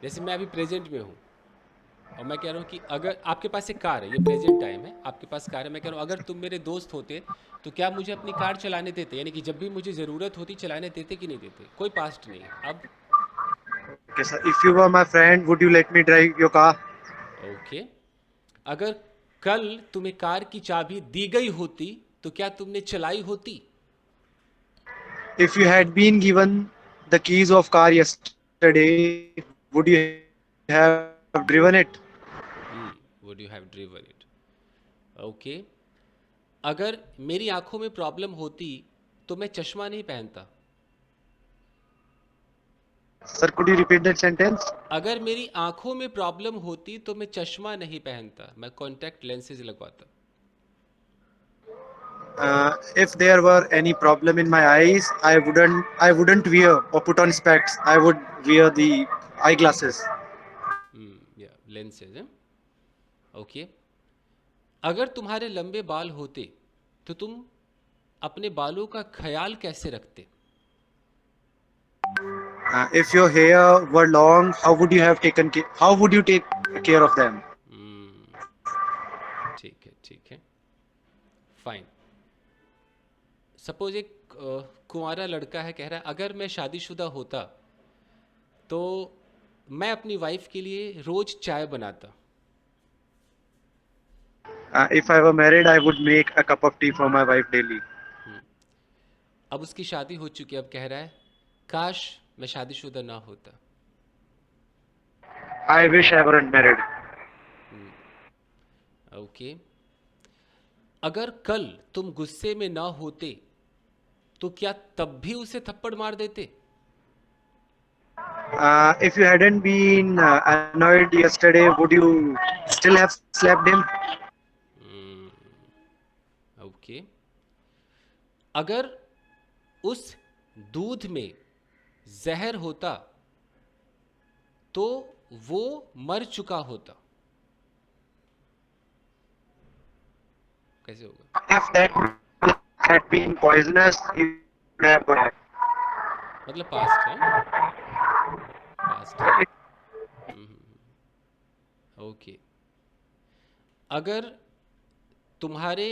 जैसे मैं अभी प्रेजेंट में हूँ और मैं कह रहा हूँ कि अगर आपके पास एक कार है, ये प्रेजेंट टाइम है, आपके पास कार है, मैं कह रहा हूँ अगर तुम मेरे दोस्त होते तो क्या मुझे अपनी कार चलाने देते, यानी कि जब भी मुझे ज़रूरत होती चलाने देते कि नहीं देते? कोई पास्ट नहीं है अब। Okay, sir. If you were my friend, would you let me drive your car? Okay. अगर कल तुम्हें कार की चाबी दी गई होती तो क्या तुमने चलाई होती? If you had been given the keys of car yesterday, would you have driven it? Would you have driven it? Okay. अगर मेरी आंखों में प्रॉब्लम होती तो मैं चश्मा नहीं पहनता। Sir, could you repeat that sentence? अगर मेरी आंखों में प्रॉब्लम होती तो मैं चश्मा नहीं पहनता, मैं कॉन्टैक्ट लेंसेज लगवाता। If there were any problem in my eyes, I wouldn't wear or put on specs. I would wear the eyeglasses. या लेंसेज है। ओके। अगर तुम्हारे लंबे बाल होते तो तुम अपने बालों का ख्याल कैसे रखते? If your hair were long, how would you take care of them? हम्म, ठीक है, ठीक है, फाइन। सपोज एक कुंवारा लड़का है, कह रहा है अगर मैं शादीशुदा होता तो मैं अपनी वाइफ के लिए रोज चाय बनाता। If I were married, I would make a cup of tea for my wife daily. अब उसकी शादी हो चुकी है, अब कह रहा है काश मैं शादीशुदा ना होता। I wish I weren't married. Okay. अगर कल तुम गुस्से में ना होते तो क्या तब भी उसे थप्पड़ मार देते? If you hadn't been annoyed yesterday, would you still have slapped him? Okay. अगर उस दूध में जहर होता तो वो मर चुका होता। कैसे होगा? If that had been poisonous, he would have died. मतलब पास्ट है, पास्ट है। ओके। अगर तुम्हारे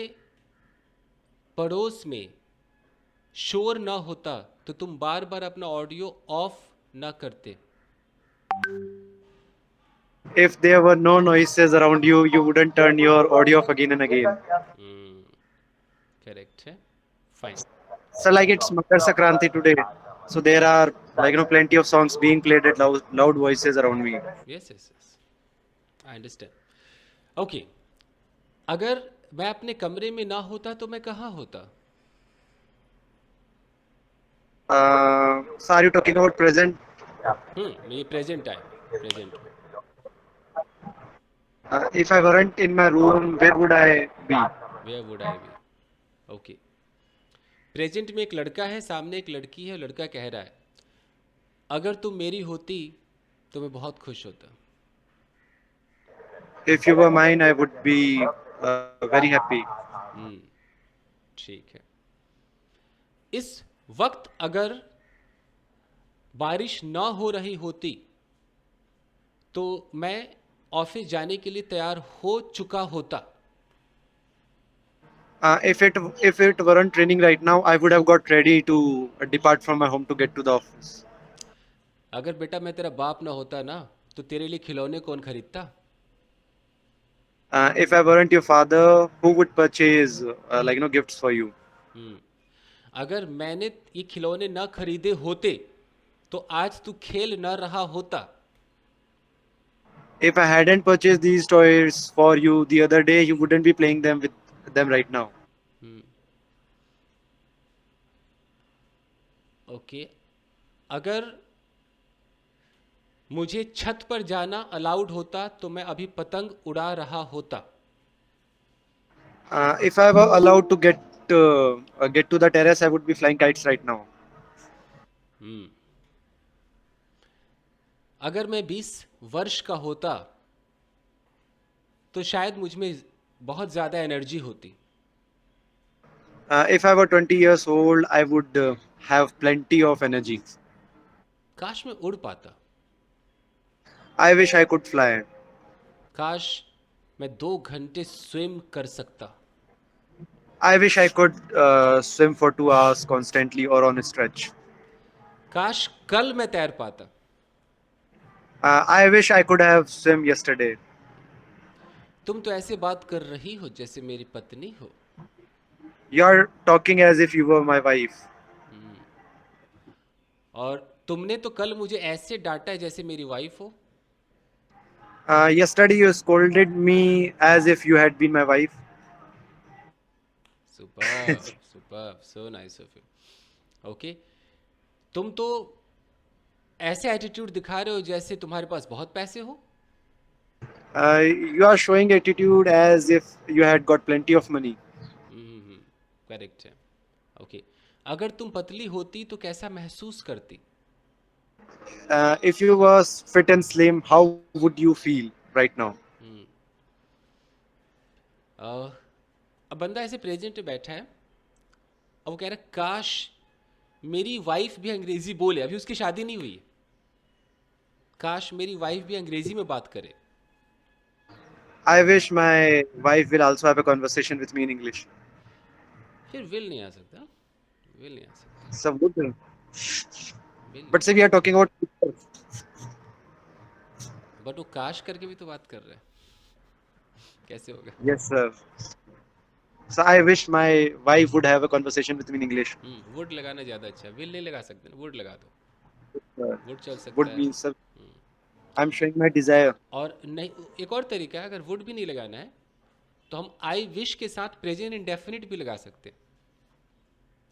पड़ोस में शोर ना होता तो तुम बार बार अपना ऑडियो ऑफ ना करते। If there were no noises around you, you wouldn't turn your audio off again and again. Correct है, fine. So, like it's Makar Sankranti today, so there are plenty of songs being played at loud voices around me. Yes yes yes, I understand. Okay. अगर मैं अपने कमरे में ना होता तो मैं कहाँ होता? So, are you talking about present? ये प्रेजेंट टाइम है, प्रेजेंट में। If I weren't in my room, where would I be? Where would I be? Okay. Present में एक लड़का है, सामने एक लड़की है, लड़का कह रहा है अगर तुम मेरी होती तो मैं बहुत खुश होता। If you were mine, I would be very happy. ठीक है। इस वक्त अगर बारिश ना हो रही होती तो मैं ऑफिस जाने के लिए तैयार हो चुका होता। If it weren't raining right now, I would have got ready to depart from my home to get to the office. अगर बेटा मैं तेरा बाप ना होता ना तो तेरे लिए खिलौने कौन खरीदता? If I weren't your father, who would purchase gifts for you? अगर मैंने ये खिलौने ना खरीदे होते तो आज तू खेल ना रहा होता। If I hadn't purchased these toys for you the other day, you wouldn't be playing them with them right now. Okay. अगर मुझे छत पर जाना अलाउड होता तो मैं अभी पतंग उड़ा रहा होता। If I were allowed to get to the terrace, I would be flying kites right now. अगर मैं 20 वर्ष का होता तो शायद मुझ में बहुत ज़्यादा एनर्जी होती। If I were 20 years old, I would have plenty of energy. काश मैं उड़ पाता। I wish I could fly. काश मैं 2 घंटे स्विम कर सकता. I wish I could swim for 2 hours constantly or on a stretch. काश कल मैं तैर पाता. I wish I could have swim yesterday. तुम तो ऐसे बात कर रही हो जैसे मेरी पत्नी हो. You're talking as if you were my wife. और तुमने तो कल मुझे ऐसे डांटा है जैसे मेरी वाइफ हो. Yesterday you scolded me as if you had been my wife. Super super, so nice of you. Okay. तुम तो ऐसे एटीट्यूड दिखा रहे हो जैसे तुम्हारे पास बहुत पैसे हो. You are showing attitude as if you had got plenty of money. Correct है. ओके. अगर तुम पतली होती तो कैसा महसूस करती. If you were fit and slim, how would you feel right now? अब बंदा ऐसे प्रेजेंट में बैठा है. अब वो कह रहा है काश मेरी वाइफ भी अंग्रेजी बोले. अभी उसकी शादी नहीं हुई है. काश मेरी वाइफ भी अंग्रेजी में बात करे. I wish my wife will also have a conversation with me in English. फिर विल नहीं आ सकता. विल नहीं आ सकता. सब good है. Will. But say we are talking about. But वो काश करके भी तो बात कर रहा है. कैसे होगा. Yes, sir. So I wish my wife would have a conversation with me in English. Would लगाना ज़्यादा अच्छा. विल नहीं लगा सकते ना. वुड लगा दो. Uh, वुड चल सकता would है. mean, sir. I'm showing my desire. और नहीं, एक और तरीका है. अगर वुड भी नहीं लगाना है तो हम आई विश के साथ प्रेजेंट इंडेफिनिट भी लगा सकते हैं.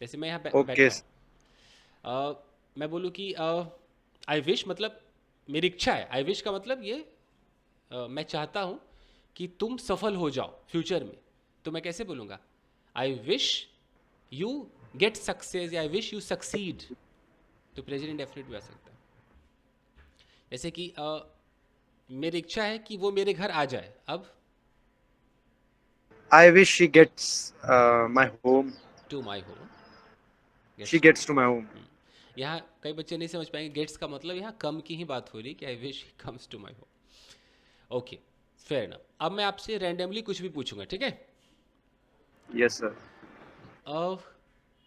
जैसे मैं यहाँ Okay. बैठा हूँ. मैं बोलूँ कि आई विश मतलब मेरी इच्छा है. आई विश का मतलब ये मैं चाहता हूँ कि तुम सफल हो जाओ फ्यूचर में. तो मैं कैसे बोलूँगा. I wish you get success या आई विश यू सक्सीड. तो प्रेजेंट इंडेफिनिट भी आ सकता है. जैसे कि मेरी इच्छा है कि वो मेरे घर आ जाए. अब I wish she gets my home. To my home. She gets to my home. यहाँ कई बच्चे नहीं समझ पाएंगे. गेट्स का मतलब यहाँ कम की ही बात हो रही कि I wish comes to my home. Okay, fair ना. अब मैं आपसे रैंडमली कुछ भी पूछूंगा. ठीक है. Yes, sir.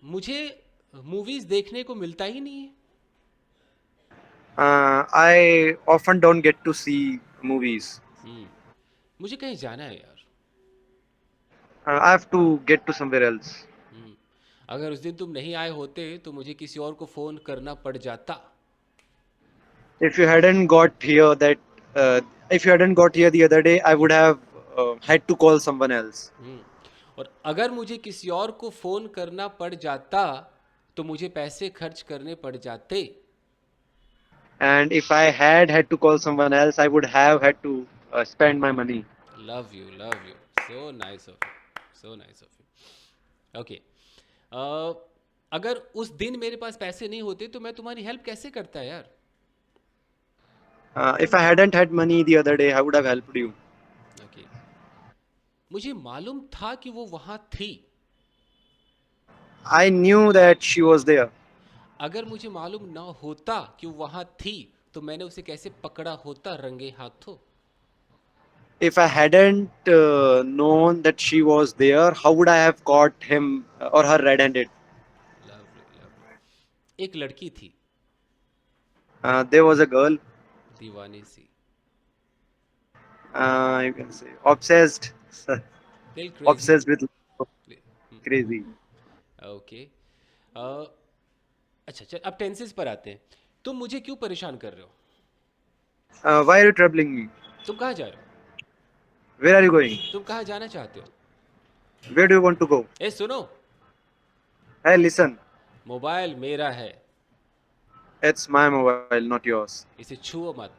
मुझे मूवीज देखने को मिलता ही नहीं है. I often don't get to see movies. मुझे कहीं जाना है यार. I have to get to somewhere else. अगर उस दिन तुम नहीं आए होते तो मुझे किसी और को फोन करना पड़ जाता. If you hadn't got here that, if you hadn't got here the other day, I would have had to call someone else. और अगर मुझे किसी और को फोन करना पड़ जाता तो मुझे पैसे खर्च करने पड़ जाते. And if I had to call someone else, I would have had to spend my money. Love you, love you. So nice of you, so nice of you. Okay. अगर उस दिन मेरे पास पैसे नहीं होते तो मैं तुम्हारी हेल्प कैसे करता यार. If I hadn't had money the other day, I would have helped you. Okay. मुझे मालूम था कि वो वहां थी. I knew that she was there. अगर मुझे मालूम ना होता कि वो वहां थी तो मैंने उसे कैसे पकड़ा होता रंगे हाथों. If I hadn't known that she was there, how would I have caught him or her red-handed? Lovely, lovely. एक लड़की थी There was a girl, दीवानी सी. you can say, obsessed, दिल crazy. obsessed with crazy. Okay. अच्छा चल, अब tenses पर आते हैं. तुम मुझे क्यों परेशान कर रहे हो. Why are you troubling me? तुम कहाँ जा रहे हो. Where are you going? तुम कहाँ जाना चाहते हो. Where do you want to go? ए सुनो. Hey, listen. मोबाइल मेरा है. It's my mobile, not yours. इसे छुओ मत.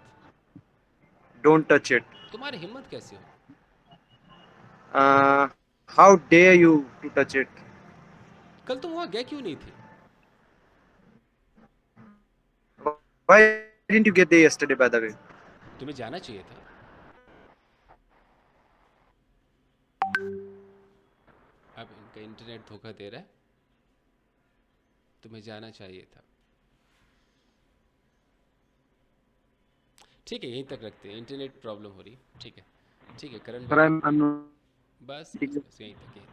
Don't touch it. तुम्हारी हिम्मत कैसे हो. How dare you to touch it? कल तुम वहां गए क्यों नहीं थे. Why didn't you get there yesterday, by the way? तुम्हें जाना चाहिए था. अब इनका इंटरनेट धोखा दे रहा है. तुम्हें जाना चाहिए था. ठीक है, यहीं तक रखते हैं, इंटरनेट प्रॉब्लम हो रही, ठीक है। ठीक है करण Sir, भाई, I'm not बस बस getting बस यहीं तक, यहीं तक।